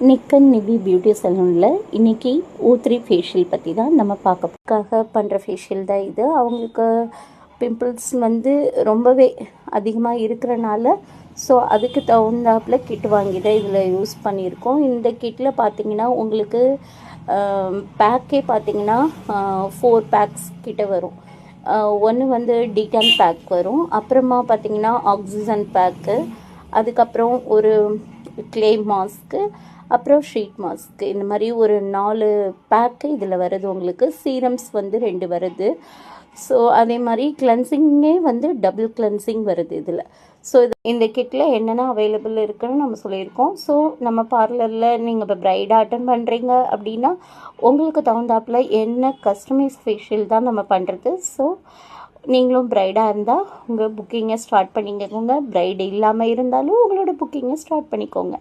நிக்கன் Nivi beauty சலூனில் இன்றைக்கி O3 facial பற்றி தான் நம்ம பார்க்கறதுக்காக பண்ணுற ஃபேஷியல் தான் இது. அவங்களுக்கு பிம்பிள்ஸ் ரொம்பவே அதிகமாக இருக்கிறனால ஸோ அதுக்கு தகுந்தாப்பில் கிட் வாங்கி தான் இதில் யூஸ் பண்ணியிருக்கோம். இந்த கிட்டில் பார்த்திங்கன்னா உங்களுக்கு பேக்கே பார்த்திங்கன்னா 4 பேக்ஸ் கிட்ட வரும். ஒன்று டிகான் பேக் வரும், அப்புறமா பார்த்திங்கன்னா ஆக்சிஜன் பேக்கு, அதுக்கப்புறம் ஒரு க்ளே மாஸ்க்கு, அப்புறம் ஷீட் மாஸ்க்கு, இந்த மாதிரி ஒரு 4 பேக்கு இதில் வருது. உங்களுக்கு சீரம்ஸ் 2 வருது. ஸோ அதே மாதிரி கிளென்சிங்கே டபுள் கிளென்சிங் வருது இதில். ஸோ இந்த கிட்டில் என்னென்ன அவைலபிள் இருக்குதுன்னு நம்ம சொல்லியிருக்கோம். ஸோ நம்ம பார்லரில் நீங்கள் இப்போ ப்ரைடாக அட்டன் பண்ணுறீங்க அப்படின்னா உங்களுக்கு தகுந்தாப்பில் என்ன கஸ்டமைஸ் ஃபேஷியல் தான் நம்ம பண்ணுறது. ஸோ நீங்களும் ப்ரைடாக இருந்தால் உங்கள் புக்கிங்கை ஸ்டார்ட் பண்ணிக்கோங்க, ப்ரைடு இல்லாமல் இருந்தாலும் உங்களோட புக்கிங்கை ஸ்டார்ட் பண்ணிக்கோங்க.